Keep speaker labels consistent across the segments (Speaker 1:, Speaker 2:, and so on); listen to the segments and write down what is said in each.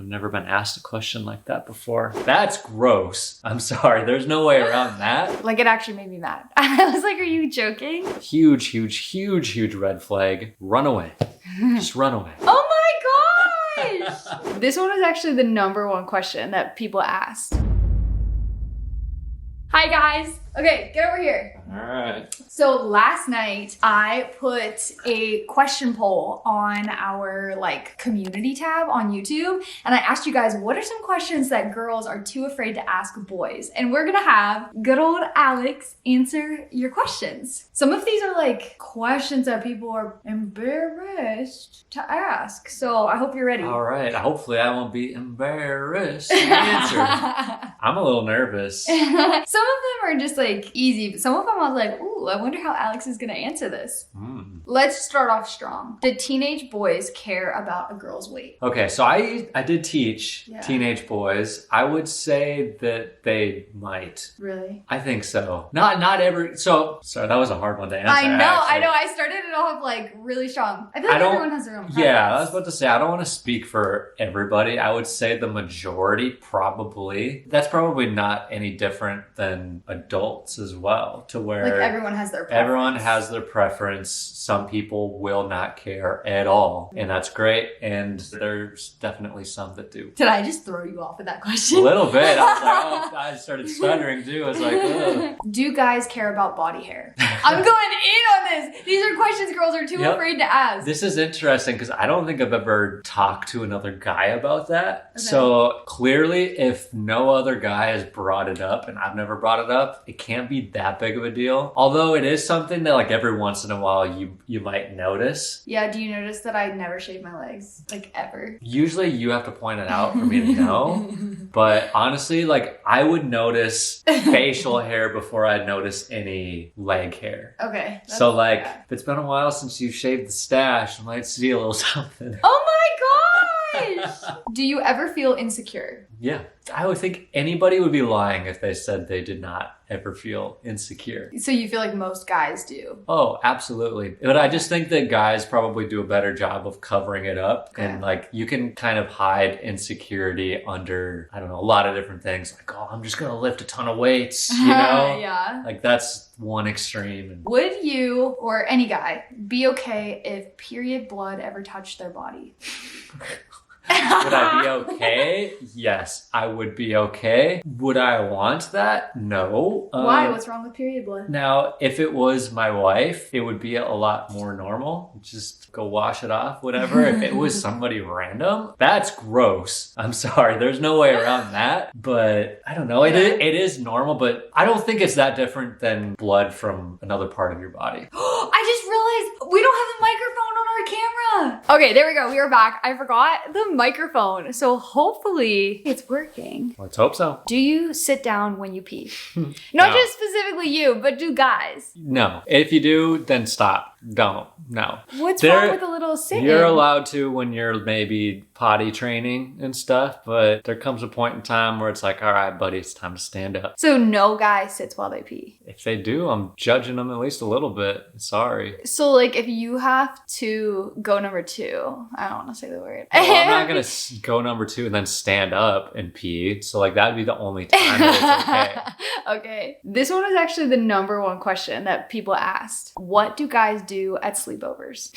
Speaker 1: I've never been asked a question like that before. That's gross. I'm sorry. There's no way around that.
Speaker 2: Like, it actually made me mad. I was like, are you joking?
Speaker 1: Huge, huge, huge, huge red flag. Run away. Just run away.
Speaker 2: Oh my gosh! This one was actually the #1 question that people asked. Hi guys. Okay, get over here.
Speaker 1: All right.
Speaker 2: So last night I put a question poll on our community tab on YouTube, and I asked you guys, what are some questions that girls are too afraid to ask boys? And we're gonna have good old Alex answer your questions. Some of these are questions that people are embarrassed to ask. So I hope you're ready.
Speaker 1: All right. Hopefully I won't be embarrassed to answer. I'm a little nervous.
Speaker 2: Some of them are just easy, but some of them I was like, ooh, I wonder how Alex is gonna answer this. Let's start off strong. Did teenage boys care about a girl's weight?
Speaker 1: Okay, so I did teach teenage boys. I would say that they might.
Speaker 2: Really?
Speaker 1: I think so. Not every. So sorry, that was a hard one to answer.
Speaker 2: I know.
Speaker 1: Actually.
Speaker 2: I started it off really strong. I feel like everyone has their own preference.
Speaker 1: Yeah, I was about to say I don't want to speak for everybody. I would say the majority probably. That's probably not any different than adults as well. To where
Speaker 2: everyone has their preference.
Speaker 1: Everyone has their preference. Some people will not care at all, and that's great. And there's definitely some that do.
Speaker 2: Did I just throw you off with that question?
Speaker 1: A little bit. I was like, oh, I started stuttering too. I was like, ugh.
Speaker 2: Do guys care about body hair? I'm going in on this. These are questions girls are too afraid to ask.
Speaker 1: This is interesting because I don't think I've ever talked to another guy about that. Okay. So clearly, if no other guy has brought it up, and I've never brought it up, it can't be that big of a deal. Although it is something that every once in a while you might notice.
Speaker 2: Yeah, do you notice that I never shave my legs? Ever?
Speaker 1: Usually you have to point it out for me to know. But honestly, I would notice facial hair before I'd notice any leg hair.
Speaker 2: Okay.
Speaker 1: So if it's been a while since you shaved the stash, I might see a little something.
Speaker 2: Oh my gosh! Do you ever feel insecure?
Speaker 1: Yeah. I would think anybody would be lying if they said they did not ever feel insecure.
Speaker 2: So you feel like most guys do?
Speaker 1: Oh, absolutely. But I just think that guys probably do a better job of covering it up. Okay. And you can kind of hide insecurity under, I don't know, a lot of different things. Oh, I'm just going to lift a ton of weights, you know?
Speaker 2: Yeah.
Speaker 1: That's one extreme.
Speaker 2: Would you, or any guy, be okay if period blood ever touched their body?
Speaker 1: Would I be okay? Yes, I would be okay. Would I want that? No.
Speaker 2: Why? What's wrong with period blood?
Speaker 1: Now, if it was my wife, it would be a lot more normal. Just go wash it off, whatever. If it was somebody random, that's gross. I'm sorry. There's no way around that. But I don't know. It is normal, but I don't think it's that different than blood from another part of your body.
Speaker 2: I just realized we don't have a microphone on our camera. Okay, there we go. We are back. I forgot the microphone. So hopefully it's working.
Speaker 1: Let's hope so.
Speaker 2: Do you sit down when you pee? Not just specifically you, but do guys?
Speaker 1: No. If you do, then stop. Don't. No.
Speaker 2: What's wrong with a little sit-in?
Speaker 1: You're allowed to when you're maybe potty training and stuff, but there comes a point in time where it's all right, buddy, it's time to stand up.
Speaker 2: So no guy sits while they pee?
Speaker 1: If they do, I'm judging them at least a little bit. Sorry.
Speaker 2: So if you have to go number 2, I don't want to say the word.
Speaker 1: Well, I'm not going to go number 2 and then stand up and pee. So that would be the only time that it's okay.
Speaker 2: Okay. This one was actually the #1 question that people asked. What do guys do at sleepovers?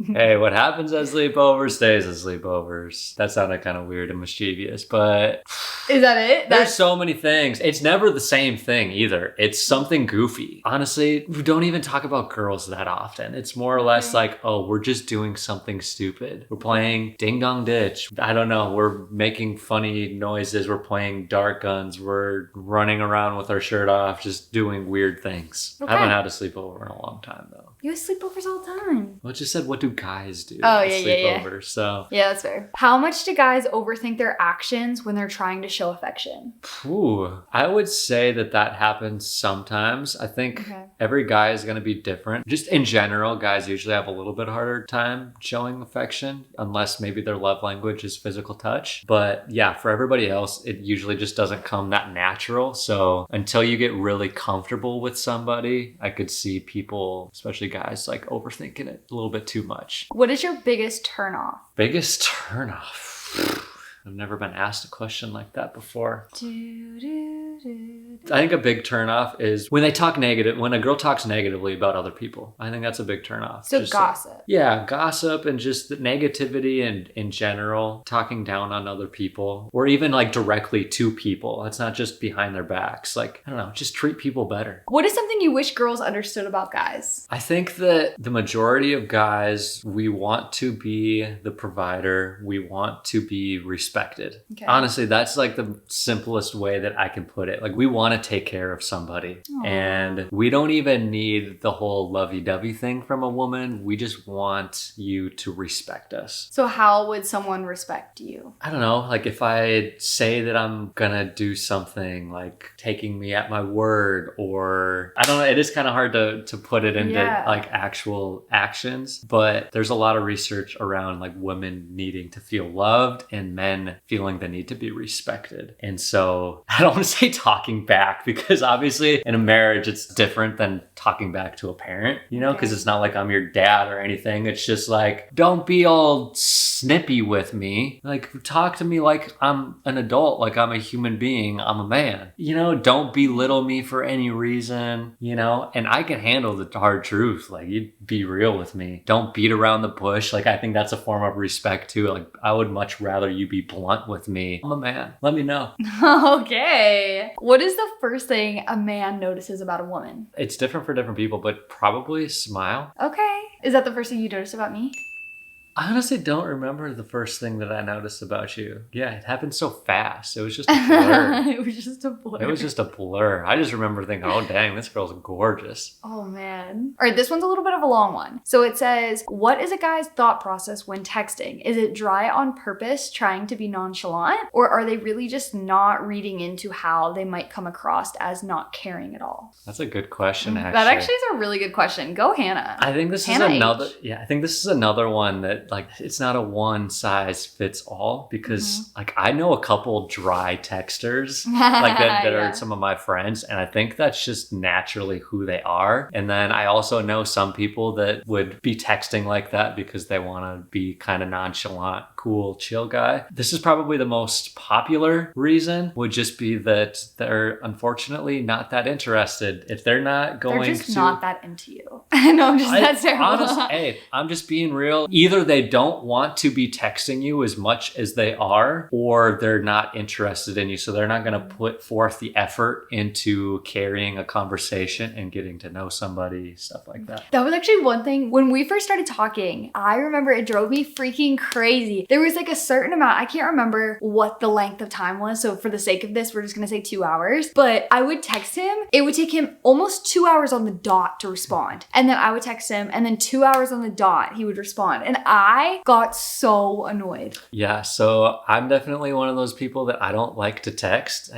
Speaker 1: Hey, what happens at sleepovers stays at sleepovers. That sounded kind of weird and mischievous, but...
Speaker 2: Is that it?
Speaker 1: There's so many things. It's never the same thing either. It's something goofy. Honestly, we don't even talk about girls that often. It's more or less oh, we're just doing something stupid. We're playing Ding Dong Ditch. I don't know. We're making funny noises. We're playing dart guns. We're running around with our shirt off, just doing weird things. Okay. I haven't had a sleepover in a long time, though.
Speaker 2: You have sleepovers all the time.
Speaker 1: Well, it just said, what do guys do?
Speaker 2: Oh, yeah.
Speaker 1: So
Speaker 2: yeah, that's fair. How much do guys overthink their actions when they're trying to show affection?
Speaker 1: Ooh, I would say that happens sometimes. I think every guy is going to be different. Just in general, guys usually have a little bit harder time showing affection, unless maybe their love language is physical touch. But yeah, for everybody else, it usually just doesn't come that natural. So until you get really comfortable with somebody, I could see people, especially guys, overthinking it a little bit too much.
Speaker 2: What is your biggest turnoff?
Speaker 1: Biggest turnoff? I've never been asked a question like that before.
Speaker 2: Do, do, do.
Speaker 1: I think a big turnoff is when they talk negative, when a girl talks negatively about other people. I think that's a big turnoff.
Speaker 2: So gossip.
Speaker 1: Yeah, gossip and just the negativity and in general, talking down on other people or even like directly to people. It's not just behind their backs. Like, I don't know, just treat people better.
Speaker 2: What is something you wish girls understood about guys?
Speaker 1: I think that the majority of guys, we want to be the provider. We want to be respected.
Speaker 2: Okay.
Speaker 1: Honestly, that's like the simplest way that I can put it. Like, we want to take care of somebody.
Speaker 2: Aww.
Speaker 1: And we don't even need the whole lovey-dovey thing from a woman. We just want you to respect us.
Speaker 2: So how would someone respect you?
Speaker 1: I don't know. Like, if I say that I'm gonna do something, like taking me at my word, or I don't know, it is kind of hard to put it into like actual actions, but there's a lot of research around like women needing to feel loved and men feeling the need to be respected. And so I don't want to say talking back, because obviously in a marriage it's different than talking back to a parent, you know, because it's not like I'm your dad or anything. It's just like, don't be all snippy with me. Like, talk to me like I'm an adult, like I'm a human being, I'm a man. You know, don't belittle me for any reason, you know, and I can handle the hard truth. Like, you be real with me. Don't beat around the bush. Like, I think that's a form of respect too. Like, I would much rather you be blunt with me. I'm a man. Let me know.
Speaker 2: Okay. What is the first thing a man notices about a woman?
Speaker 1: It's different for different people, but probably smile.
Speaker 2: Okay. Is that the first thing you noticed about me?
Speaker 1: I honestly don't remember the first thing that I noticed about you. Yeah, it happened so fast. It was just a blur.
Speaker 2: It was just a blur.
Speaker 1: It was just a blur. I just remember thinking, oh, dang, this girl's gorgeous.
Speaker 2: Oh, man. All right, this one's a little bit of a long one. So it says, what is a guy's thought process when texting? Is it dry on purpose, trying to be nonchalant? Or are they really just not reading into how they might come across as not caring at all?
Speaker 1: That's a good question, actually.
Speaker 2: That actually is a really good question. Go, Hannah.
Speaker 1: I think this is another one that, like, it's not a one size fits all, because like I know a couple dry texters like that are some of my friends, and I think that's just naturally who they are. And then I also know some people that would be texting like that because they want to be kind of nonchalant, cool, chill guy. This is probably the most popular reason, would just be that they're unfortunately not that interested. If they're not going
Speaker 2: they're just not that into you. No, that's terrible.
Speaker 1: Honestly, hey, I'm just being real. Either they don't want to be texting you as much as they are, or they're not interested in you. So they're not going to put forth the effort into carrying a conversation and getting to know somebody, stuff like that.
Speaker 2: That was actually one thing. When we first started talking, I remember it drove me freaking crazy. There was like a certain amount, I can't remember what the length of time was. So for the sake of this, we're just going to say 2 hours. But I would text him. It would take him almost 2 hours on the dot to respond. And then I would text him, and then 2 hours on the dot, he would respond. And I got so annoyed.
Speaker 1: Yeah, so I'm definitely one of those people that I don't like to text.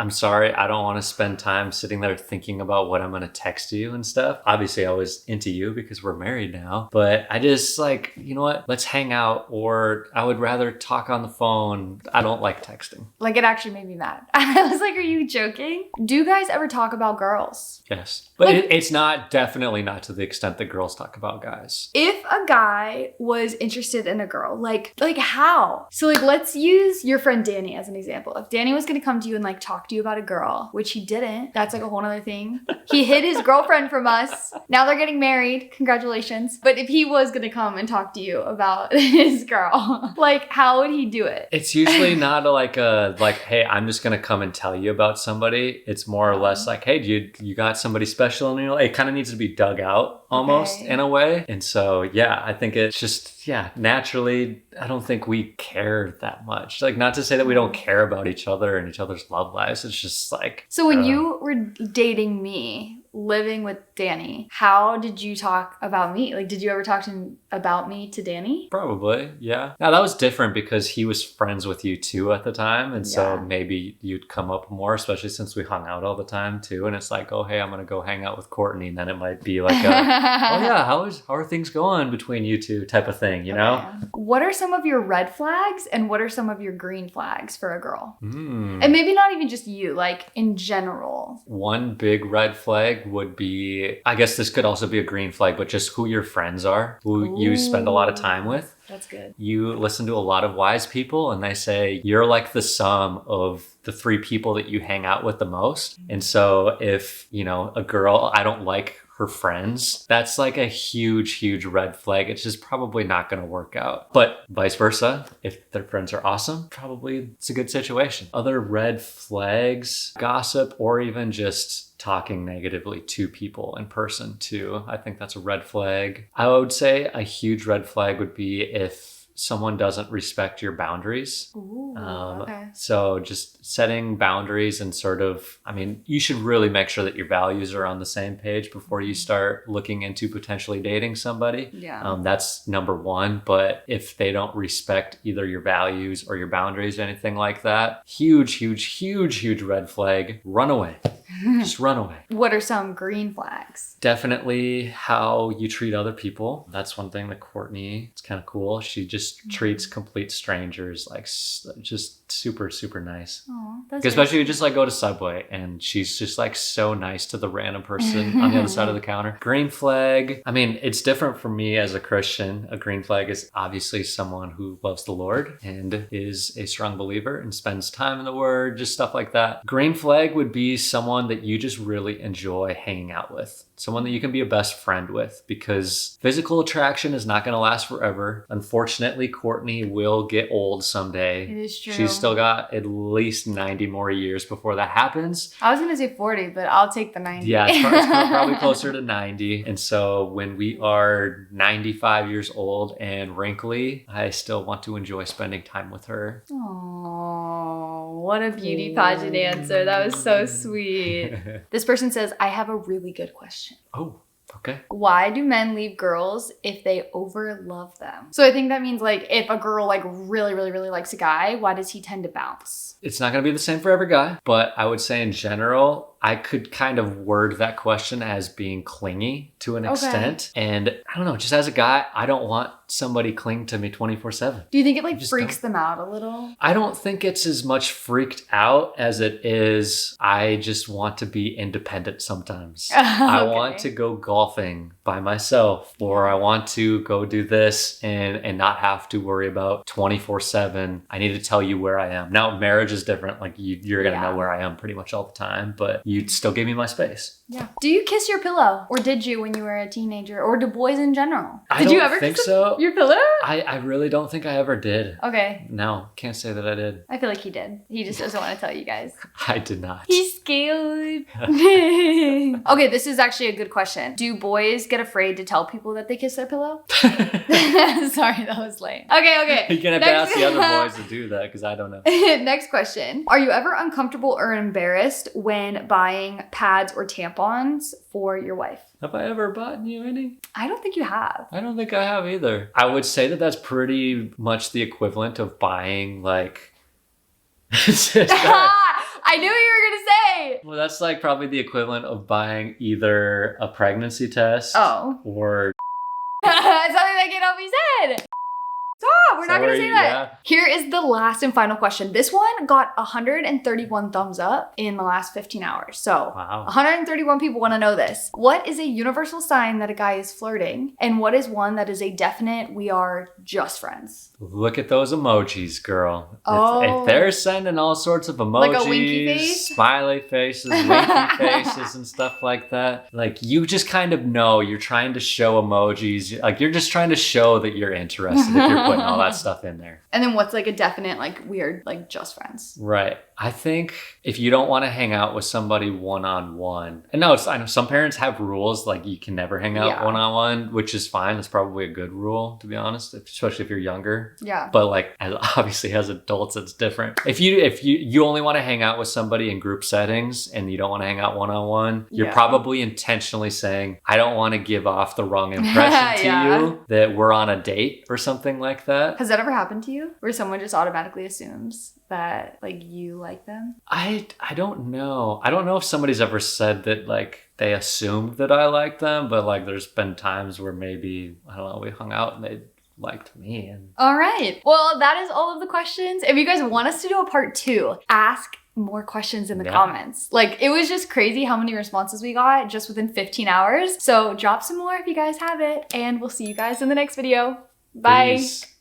Speaker 1: I'm sorry, I don't want to spend time sitting there thinking about what I'm going to text you and stuff. Obviously, I was into you because we're married now, but I just like, you know what? Let's hang out, or I would rather talk on the phone. I don't like texting.
Speaker 2: Like, it actually made me mad. I was like, are you joking? Do you guys ever talk about girls?
Speaker 1: Yes, but it's definitely not to the extent that girls talk about guys.
Speaker 2: If a guy was interested in a girl, like how? So like, let's use your friend Danny as an example. If Danny was going to come to you and like talk to you about a girl, which he didn't, that's like a whole other thing. He hid his girlfriend from us. Now they're getting married. Congratulations. But if he was going to come and talk to you about his girl, like, how would he do it?
Speaker 1: It's usually not like, hey, I'm just going to come and tell you about somebody. It's more or less like, hey, you got somebody special in your life? It kind of needs to be dug out almost in a way. And so, yeah, I think it's just, naturally, I don't think we care that much. Like, not to say that we don't care about each other and each other's love lives. It's just like...
Speaker 2: So when you were dating me, living with Danny, how did you talk about me? Like, did you ever talk to him about me to Danny?
Speaker 1: Probably, yeah. Now, that was different because he was friends with you too at the time. And so maybe you'd come up more, especially since we hung out all the time too. And it's like, oh, hey, I'm going to go hang out with Courtney. And then it might be like, oh yeah, how are things going between you two type of thing, you know?
Speaker 2: What are some of your red flags and what are some of your green flags for a girl?
Speaker 1: And
Speaker 2: maybe not even just you, like in general.
Speaker 1: One big red flag would be, I guess this could also be a green flag, but just who your friends are, who you spend a lot of time with.
Speaker 2: That's good.
Speaker 1: You listen to a lot of wise people and they say you're like the sum of the 3 people that you hang out with the most. And so if, you know, a girl, I don't like her friends, that's like a huge red flag. It's just probably not going to work out. But vice versa, if their friends are awesome, probably it's a good situation. Other red flags, gossip, or even just talking negatively to people in person too. I think that's a red flag. I would say a huge red flag would be if someone doesn't respect your boundaries.
Speaker 2: Ooh, okay.
Speaker 1: So just setting boundaries and sort of, I mean, you should really make sure that your values are on the same page before you start looking into potentially dating somebody.
Speaker 2: Yeah.
Speaker 1: That's number one. But if they don't respect either your values or your boundaries or anything like that, huge red flag. Run away. Just run away.
Speaker 2: What are some green flags?
Speaker 1: Definitely how you treat other people. That's one thing that Courtney, it's kind of cool. She just treats complete strangers like just super nice.
Speaker 2: Oh, that's
Speaker 1: especially you just like go to Subway and she's just like so nice to the random person on the other side of the counter. Green flag. I mean, it's different for me as a Christian. A green flag is obviously someone who loves the Lord and is a strong believer and spends time in the Word, just stuff like that. Green flag would be someone that you just really enjoy hanging out with. Someone that you can be a best friend with, because physical attraction is not going to last forever. Unfortunately, Courtney will get old someday.
Speaker 2: It is true.
Speaker 1: She's still got at least 90 more years before that happens.
Speaker 2: I was going to say 40, but I'll take the 90.
Speaker 1: Yeah, it's probably closer to 90. And so when we are 95 years old and wrinkly, I still want to enjoy spending time with her.
Speaker 2: Oh, what a beauty pageant answer. That was so sweet. This person says, I have a really good question.
Speaker 1: Oh, okay.
Speaker 2: Why do men leave girls if they overlove them? So I think that means like if a girl like really likes a guy, why does he tend to bounce?
Speaker 1: It's not going to be the same for every guy, but I would say in general, I could kind of word that question as being clingy to an extent. And I don't know, just as a guy, I don't want somebody cling to me 24/7.
Speaker 2: Do you think it like freaks them out a little?
Speaker 1: I don't think it's as much freaked out as it is I just want to be independent sometimes. I want to go golfing by myself, or I want to go do this and not have to worry about 24/7. I need to tell you where I am. Now, marriage is different. Like you're going to know where I am pretty much all the time, but you'd still give me my space.
Speaker 2: Yeah. Do you kiss your pillow? Or did you when you were a teenager? Or do boys in general?
Speaker 1: Did you ever think so?
Speaker 2: Your pillow?
Speaker 1: I really don't think I ever did.
Speaker 2: Okay.
Speaker 1: No, can't say that I did.
Speaker 2: I feel like he did. He just doesn't want to tell you guys.
Speaker 1: I did not.
Speaker 2: He's scared. Okay, this is actually a good question. Do boys get afraid to tell people that they kiss their pillow? Sorry, that was lame. Okay.
Speaker 1: You're gonna have to ask the other boys to do that because I don't know.
Speaker 2: Next question. Are you ever uncomfortable or embarrassed when buying pads or tampons for your wife?
Speaker 1: Have I ever bought you any?
Speaker 2: I don't think you have.
Speaker 1: I don't think I have either. I would say that that's pretty much the equivalent of buying like...
Speaker 2: I knew what you were going to say.
Speaker 1: Well, that's like probably the equivalent of buying either a pregnancy test or...
Speaker 2: Something that came off his head. Stop, we're not going to say that.
Speaker 1: Yeah.
Speaker 2: Here is the last and final question. This one got 131 thumbs up in the last 15 hours. So
Speaker 1: wow.
Speaker 2: 131 people want to know this. What is a universal sign that a guy is flirting? And what is one that is a definite, we are just friends?
Speaker 1: Look at those emojis, girl.
Speaker 2: Oh.
Speaker 1: If they're sending all sorts of emojis,
Speaker 2: like a winky face?
Speaker 1: Smiley faces, winky faces and stuff like that, like you just kind of know you're trying to show emojis. Like you're just trying to show that you're interested if you're putting all that stuff in there.
Speaker 2: And then what's like a definite, like weird, like just friends?
Speaker 1: Right. I think if you don't want to hang out with somebody one-on-one, and no, I know some parents have rules like you can never hang out one-on-one, which is fine. That's probably a good rule, to be honest, especially if you're younger.
Speaker 2: Yeah.
Speaker 1: But like, obviously as adults, it's different. If you only want to hang out with somebody in group settings and you don't want to hang out one-on-one, you're probably intentionally saying, I don't want to give off the wrong impression to you that we're on a date or something like that.
Speaker 2: Has that ever happened to you? Where someone just automatically assumes that like you like them?
Speaker 1: I don't know. I don't know if somebody's ever said that like they assumed that I like them, but like there's been times where maybe, I don't know, we hung out and they liked me. And
Speaker 2: all right. Well, that is all of the questions. If you guys want us to do a part 2, ask more questions in the comments. Like, it was just crazy how many responses we got just within 15 hours. So drop some more if you guys have it, and we'll see you guys in the next video. Bye.
Speaker 1: Peace.